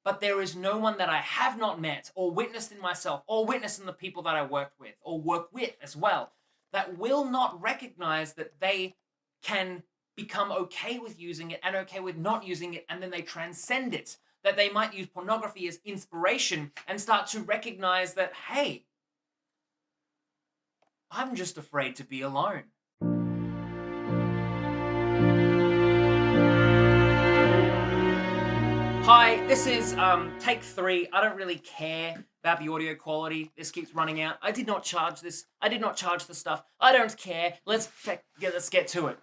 but there is no one that I have not met or witnessed in myself or witnessed in the people that I worked with or work with as well that will not recognize that they can become okay with using it and okay with not using it, and then they transcend it. That they might use pornography as inspiration and start to recognize that, hey, I'm just afraid to be alone. Hi, this is take 3. I don't really care about the audio quality. This keeps running out. I did not charge this. I did not charge the stuff. I don't care. Let's get to it.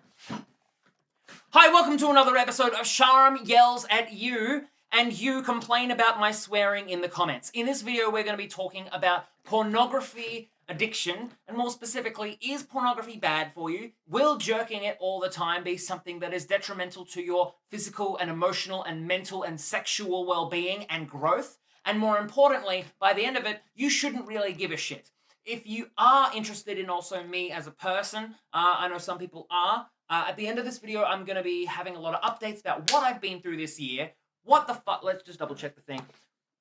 Hi, welcome to another episode of Sharam Yells at You, and you complain about my swearing in the comments. In this video, we're going to be talking about pornography addiction, and more specifically, is pornography bad for you? Will jerking it all the time be something that is detrimental to your physical and emotional and mental and sexual well-being and growth? And more importantly, by the end of it, you shouldn't really give a shit. If you are interested in also me as a person, I know some people are, at the end of this video, I'm going to be having a lot of updates about what I've been through this year. What the fuck? Let's just double check the thing.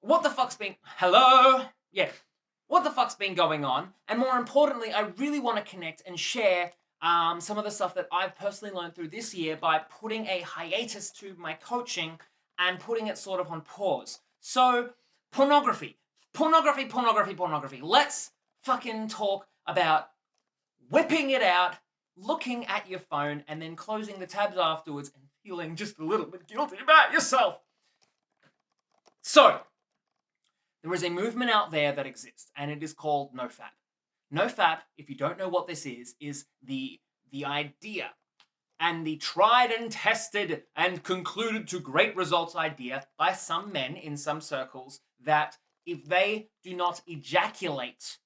What the fuck's been... Hello? Yeah. What the fuck's been going on? And more importantly, I really want to connect and share some of the stuff that I've personally learned through this year by putting a hiatus to my coaching and putting it sort of on pause. So, pornography. Pornography. Let's fucking talk about whipping it out, looking at your phone, and then closing the tabs afterwards and feeling just a little bit guilty about yourself. So, there is a movement out there that exists, and it is called NoFap. NoFap, if you don't know what this is the idea and the tried and tested and concluded to great results idea by some men in some circles that if they do not ejaculate,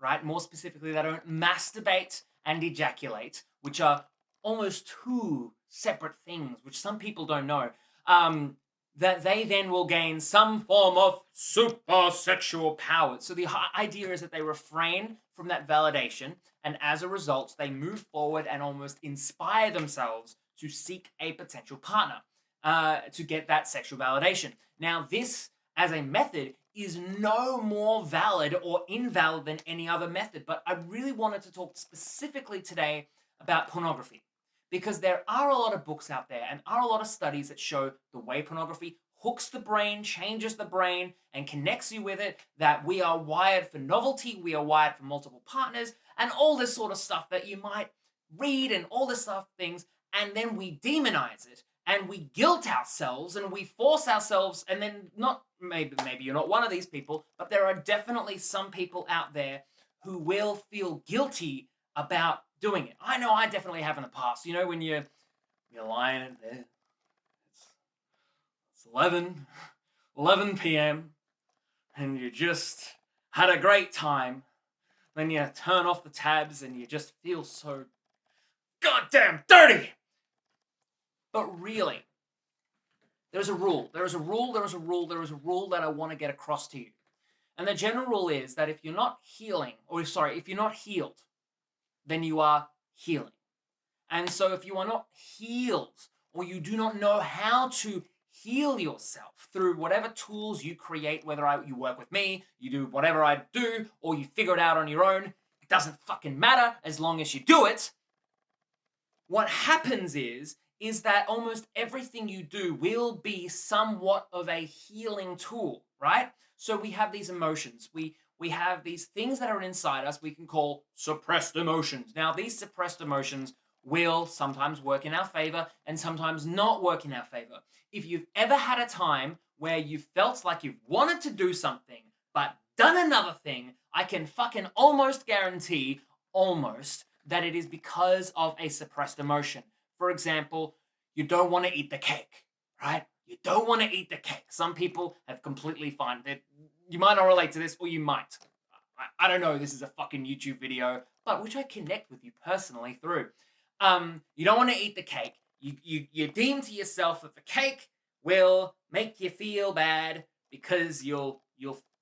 right, more specifically, they don't masturbate and ejaculate, which are almost two separate things, which some people don't know, that they then will gain some form of super sexual power. So the idea is that they refrain from that validation, and as a result, they move forward and almost inspire themselves to seek a potential partner to get that sexual validation. Now, this, as a method, is no more valid or invalid than any other method, but I really wanted to talk specifically today about pornography. Because there are a lot of books out there and are a lot of studies that show the way pornography hooks the brain, changes the brain, and connects you with it, that we are wired for novelty, we are wired for multiple partners, and all this sort of stuff that you might read and all this stuff things, and then we demonize it, and we guilt ourselves, and we force ourselves, and then maybe you're not one of these people, but there are definitely some people out there who will feel guilty about doing it. I know I definitely have in the past. You know, when you're lying there, it's 11 p.m. and you just had a great time. Then you turn off the tabs and you just feel so goddamn dirty. But really, there's a rule that I want to get across to you. And the general rule is that if you're not healed, then you are healing. And so if you are not healed, or you do not know how to heal yourself through whatever tools you create, whether you work with me, you do whatever I do, or you figure it out on your own, it doesn't fucking matter as long as you do it. What happens is that almost everything you do will be somewhat of a healing tool, right? So we have these emotions. We have these things that are inside us we can call suppressed emotions. Now, these suppressed emotions will sometimes work in our favor and sometimes not work in our favor. If you've ever had a time where you felt like you wanted to do something but done another thing, I can fucking almost guarantee, that it is because of a suppressed emotion. For example, you don't want to eat the cake, right? You don't want to eat the cake. Some people have completely fine. You might not relate to this, or you might. I don't know. This is a fucking YouTube video, but which I connect with you personally through. You don't want to eat the cake. You deem to yourself that the cake will make you feel bad because you'll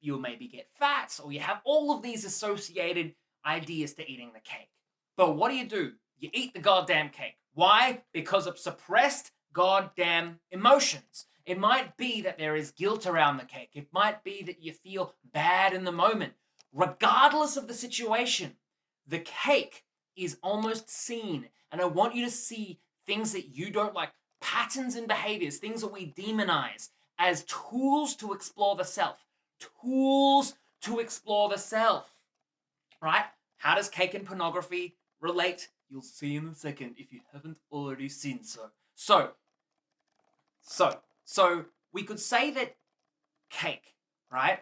maybe get fat, or you have all of these associated ideas to eating the cake. But what do? You eat the goddamn cake. Why? Because of suppressed goddamn emotions. It might be that there is guilt around the cake. It might be that you feel bad in the moment. Regardless of the situation, the cake is almost seen. And I want you to see things that you don't like, patterns and behaviors, things that we demonize as tools to explore the self. Tools to explore the self, right? How does cake and pornography relate? You'll see in a second if you haven't already seen so. So we could say that cake, right?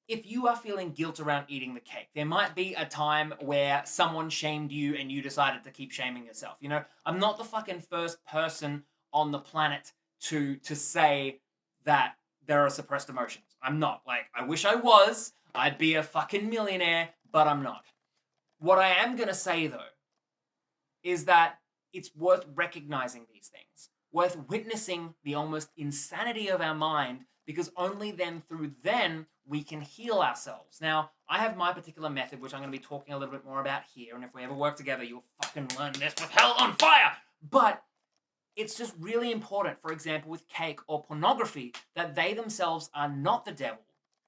If you are feeling guilt around eating the cake, there might be a time where someone shamed you and you decided to keep shaming yourself. You know, I'm not the fucking first person on the planet to say that there are suppressed emotions. I'm not. Like, I wish I was. I'd be a fucking millionaire, but I'm not. What I am going to say, though, is that it's worth recognizing these things, worth witnessing the almost insanity of our mind, because only then, through then, we can heal ourselves. Now, I have my particular method, which I'm going to be talking a little bit more about here, and if we ever work together, you'll fucking learn this with hell on fire! But it's just really important, for example, with cake or pornography, that they themselves are not the devil,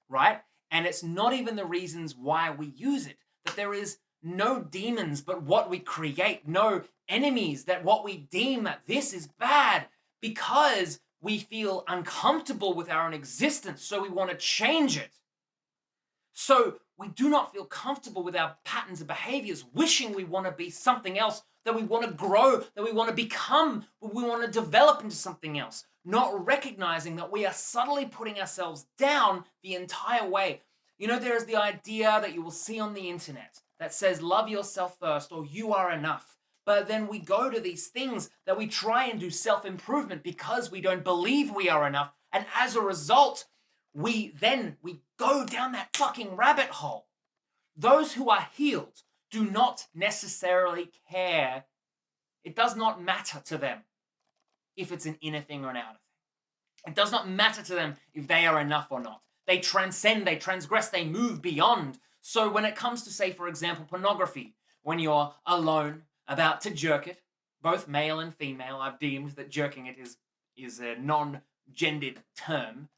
right? And it's not even the reasons why we use it, that there is no demons but what we create, no enemies that what we deem that this is bad, because we feel uncomfortable with our own existence, so we want to change it. So we do not feel comfortable with our patterns and behaviors, wishing we want to be something else, that we want to grow, that we want to become, we want to develop into something else, not recognizing that we are subtly putting ourselves down the entire way. You know, there is the idea that you will see on the internet that says, love yourself first, or you are enough. But then we go to these things that we try and do self-improvement because we don't believe we are enough. And as a result, we go down that fucking rabbit hole. Those who are healed do not necessarily care. It does not matter to them if it's an inner thing or an outer thing. It does not matter to them if they are enough or not. They transcend, they transgress, they move beyond. So when it comes to, say, for example, pornography, when you're alone, about to jerk it, both male and female, I've deemed that jerking it is a non-gendered term,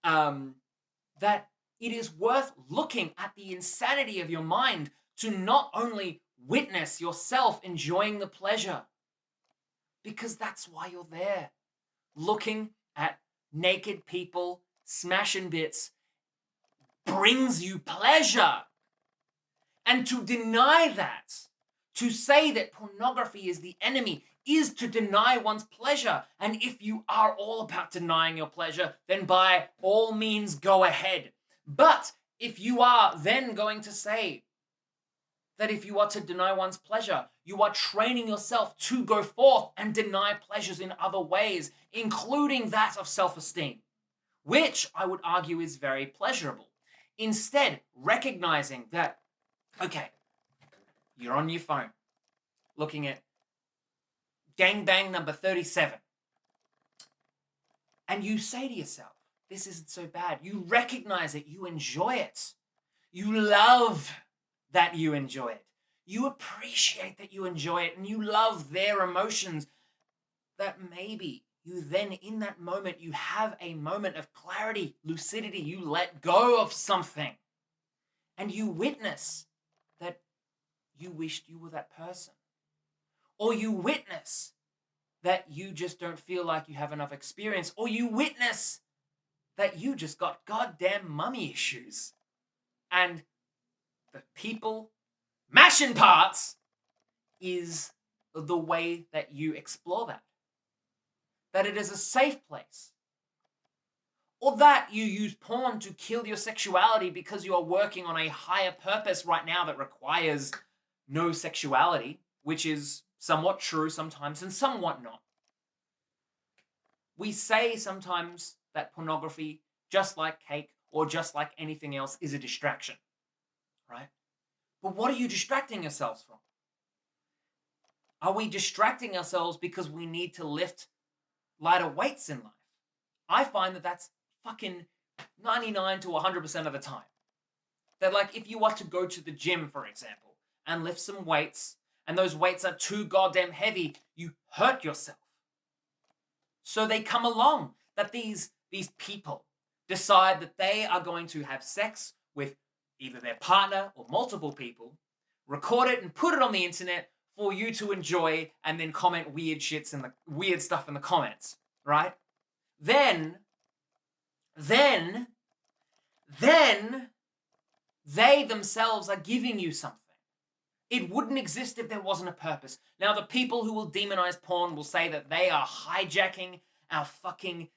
that it is worth looking at the insanity of your mind to not only witness yourself enjoying the pleasure, because that's why you're there. Looking at naked people smashing bits brings you pleasure. And to deny that, to say that pornography is the enemy, is to deny one's pleasure. And if you are all about denying your pleasure, then by all means go ahead. But if you are then going to say that if you are to deny one's pleasure, you are training yourself to go forth and deny pleasures in other ways, including that of self-esteem, which I would argue is very pleasurable. Instead, recognizing that, okay, you're on your phone, looking at gangbang number 37. And you say to yourself, this isn't so bad. You recognize it. You enjoy it. You love that you enjoy it. You appreciate that you enjoy it, and you love their emotions. That maybe you then, in that moment, you have a moment of clarity, lucidity. You let go of something, and you witness that you wished you were that person. Or you witness that you just don't feel like you have enough experience. Or you witness that you just got goddamn mummy issues. And the people mashing parts is the way that you explore that. That it is a safe place. Or that you use porn to kill your sexuality because you are working on a higher purpose right now that requires no sexuality, which is somewhat true sometimes and somewhat not. We say sometimes that pornography, just like cake or just like anything else, is a distraction, right? But what are you distracting yourselves from? Are we distracting ourselves because we need to lift lighter weights in life? I find that that's fucking 99 to 100% of the time. That, like, if you are to go to the gym, for example, and lift some weights, and those weights are too goddamn heavy, you hurt yourself. So they come along. that these people decide that they are going to have sex with either their partner or multiple people, record it and put it on the internet for you to enjoy, and then comment weird stuff in the comments, right? Then they themselves are giving you something. It wouldn't exist if there wasn't a purpose. Now, the people who will demonize porn will say that they are hijacking our fucking,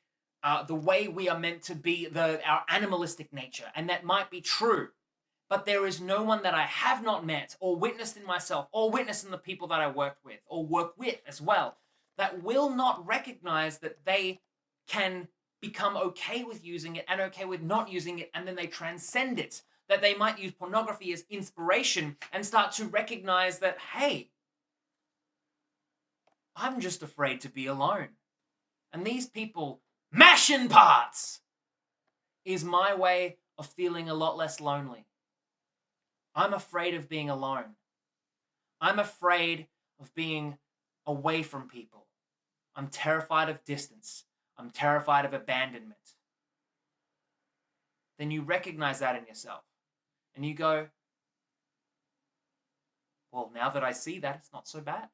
the way we are meant to be, our animalistic nature, and that might be true. But there is no one that I have not met or witnessed in myself or witnessed in the people that I worked with or work with as well that will not recognize that they can become okay with using it and okay with not using it, and then they transcend it. That they might use pornography as inspiration and start to recognize that, hey, I'm just afraid to be alone. And these people mashing parts is my way of feeling a lot less lonely. I'm afraid of being alone. I'm afraid of being away from people. I'm terrified of distance. I'm terrified of abandonment. Then you recognize that in yourself. And you go, well, now that I see that, it's not so bad.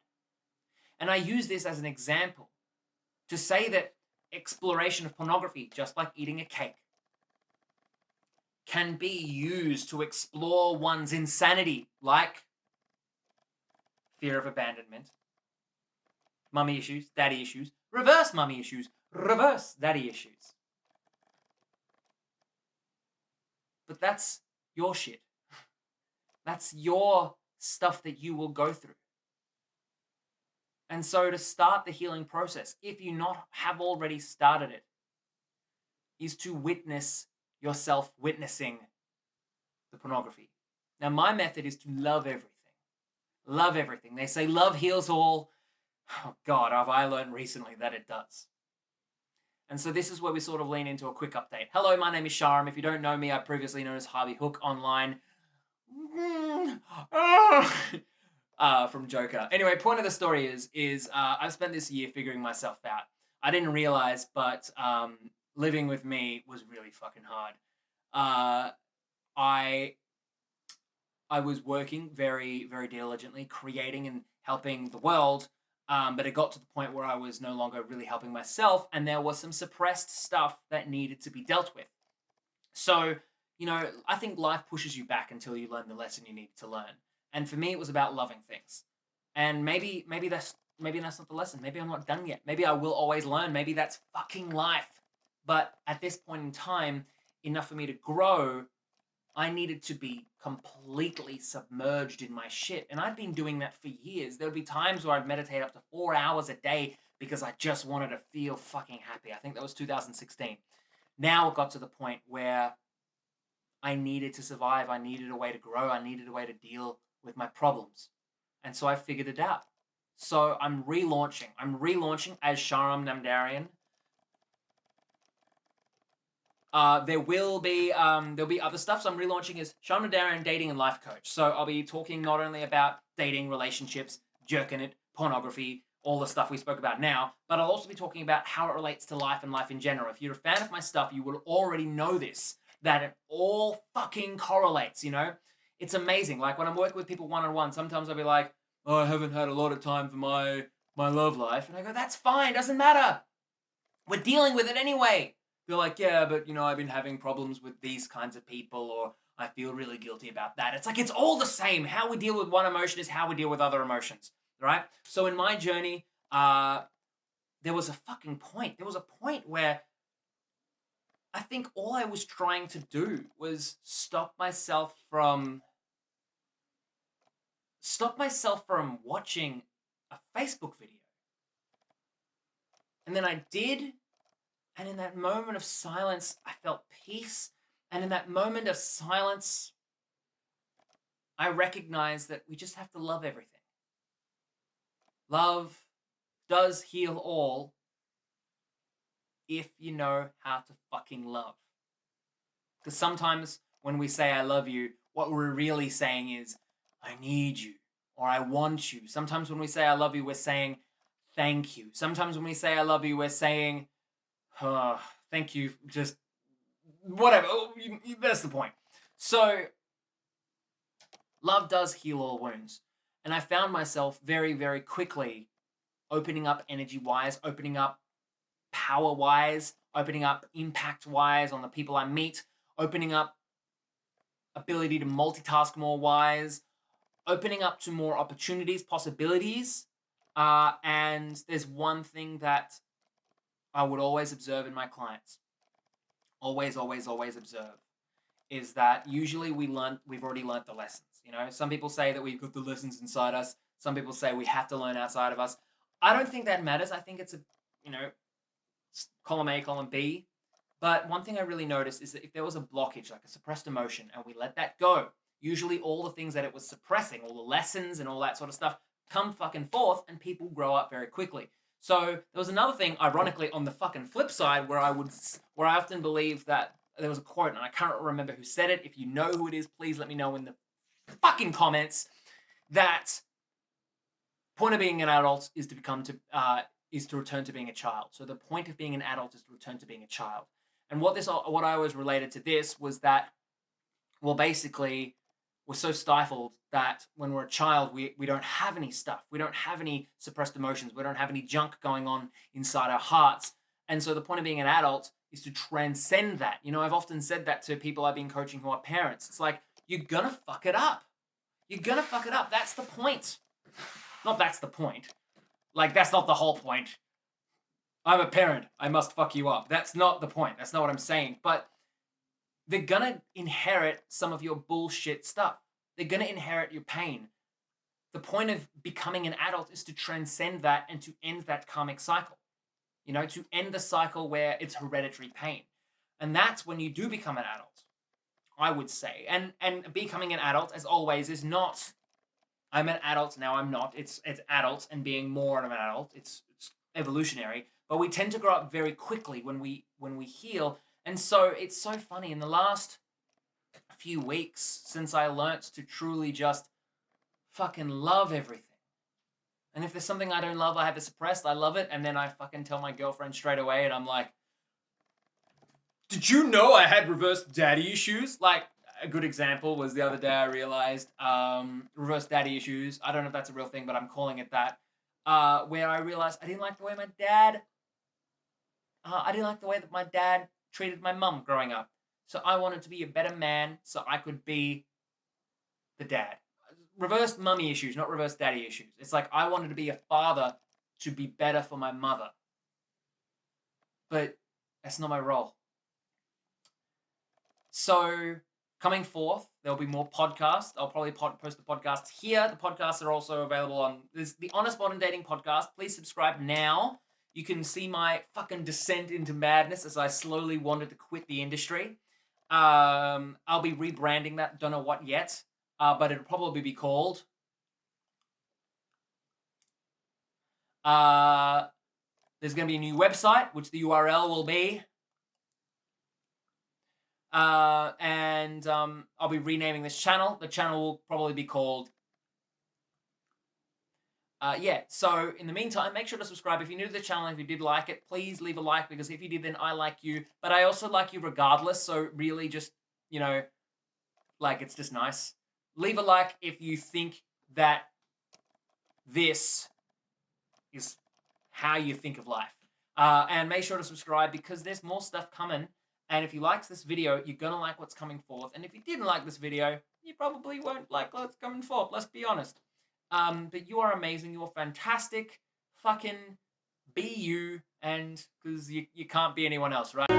And I use this as an example to say that exploration of pornography, just like eating a cake, can be used to explore one's insanity, like fear of abandonment, mummy issues, daddy issues, reverse mummy issues, reverse daddy issues. But that's your shit. That's your stuff that you will go through. And so to start the healing process, if you not have already started it, is to witness yourself witnessing the pornography. Now, my method is to love everything. Love everything. They say love heals all. Oh God, have I learned recently that it does. And so this is where we sort of lean into a quick update. Hello, my name is Sharam. If you don't know me, I'm previously known as Harvey Hook online. From Joker. Anyway, point of the story is I've spent this year figuring myself out. I didn't realize, but living with me was really fucking hard. I was working very, very diligently, creating and helping the world, but it got to the point where I was no longer really helping myself, and there was some suppressed stuff that needed to be dealt with. So, I think life pushes you back until you learn the lesson you need to learn. And for me, it was about loving things. And maybe that's not the lesson. Maybe I'm not done yet. Maybe I will always learn. Maybe that's fucking life. But at this point in time, enough for me to grow, I needed to be completely submerged in my shit. And I'd been doing that for years. There would be times where I'd meditate up to 4 hours a day because I just wanted to feel fucking happy. I think that was 2016. Now it got to the point where I needed to survive. I needed a way to grow. I needed a way to deal with my problems. And so I figured it out. So I'm relaunching. As Sharam Namdarian. There'll be other stuff. So I'm relaunching as Sharam Namdarian Dating and Life Coach. So I'll be talking not only about dating, relationships, jerking it, pornography, all the stuff we spoke about now, but I'll also be talking about how it relates to life and life in general. If you're a fan of my stuff, you will already know this, that it all fucking correlates, It's amazing. Like when I'm working with people one-on-one, sometimes I'll be like, oh, I haven't had a lot of time for my love life. And I go, that's fine, doesn't matter. We're dealing with it anyway. They're like, yeah, but I've been having problems with these kinds of people, or I feel really guilty about that. It's like, it's all the same. How we deal with one emotion is how we deal with other emotions, right? So in my journey, there was a fucking point. There was a point where I think all I was trying to do was stop myself from watching a Facebook video. And then I did, and in that moment of silence, I felt peace. And in that moment of silence, I recognized that we just have to love everything. Love does heal all if you know how to fucking love. Because sometimes when we say I love you, what we're really saying is, I need you, or I want you. Sometimes when we say I love you, we're saying thank you. Sometimes when we say I love you, we're saying, Thank you. Just whatever. That's the point. So, love does heal all wounds. And I found myself very, very quickly opening up energy-wise, opening up power-wise, opening up impact-wise on the people I meet, opening up ability to multitask more wise, opening up to more opportunities, possibilities. And there's one thing that I would always observe in my clients. Always, always, always observe. Is that usually we've already learnt the lessons. You know, some people say that we've got the lessons inside us. Some people say we have to learn outside of us. I don't think that matters. I think it's column A, column B. But one thing I really noticed is that if there was a blockage, like a suppressed emotion, and we let that go, usually all the things that it was suppressing, all the lessons and all that sort of stuff, come fucking forth, and people grow up very quickly. So there was another thing, ironically, on the fucking flip side, where I often believe that there was a quote, and I can't remember who said it. If you know who it is, please let me know in the fucking comments. That point of being an adult is to return to being a child. So the point of being an adult is to return to being a child. And what I always related to this was that, well, basically, we're so stifled that when we're a child, we don't have any stuff. We don't have any suppressed emotions. We don't have any junk going on inside our hearts. And so the point of being an adult is to transcend that. You know, I've often said that to people I've been coaching who are parents. It's like, you're gonna fuck it up. You're gonna fuck it up. That's the point. Not that's the point. Like, that's not the whole point. I'm a parent. I must fuck you up. That's not the point. That's not what I'm saying. But they're gonna inherit some of your bullshit stuff. They're gonna inherit your pain. The point of becoming an adult is to transcend that and to end that karmic cycle. You know, to end the cycle where it's hereditary pain. And that's when you do become an adult, I would say. And becoming an adult, as always, is not, I'm an adult, now I'm not. It's adult and being more of an adult. It's evolutionary. But we tend to grow up very quickly when we heal. And so it's so funny. In the last few weeks, since I learnt to truly just fucking love everything. And if there's something I don't love, I have it suppressed. I love it. And then I fucking tell my girlfriend straight away. And I'm like, did you know I had reverse daddy issues? Like, a good example was the other day I realized reverse daddy issues. I don't know if that's a real thing, but I'm calling it that. Where I realized I didn't like the way that my dad treated my mum growing up. So I wanted to be a better man so I could be the dad. Reverse mummy issues, not reverse daddy issues. It's like I wanted to be a father to be better for my mother. But that's not my role. So coming forth, there'll be more podcasts. I'll probably post the podcasts here. The podcasts are also available on the Honest Modern Dating podcast. Please subscribe now. You can see my fucking descent into madness as I slowly wanted to quit the industry. I'll be rebranding that. Don't know what yet. But it'll probably be called there's going to be a new website, which the URL will be. And I'll be renaming this channel. The channel will probably be called so in the meantime, make sure to subscribe. If you're new to the channel, if you did like it, please leave a like, because if you did, then I like you. But I also like you regardless, so really just, you know, like, it's just nice. Leave a like if you think that this is how you think of life. And make sure to subscribe, because there's more stuff coming. And if you liked this video, you're going to like what's coming forth. And if you didn't like this video, you probably won't like what's coming forth. Let's be honest. But you are amazing. You are fantastic. Fucking be you. And because you can't be anyone else, right?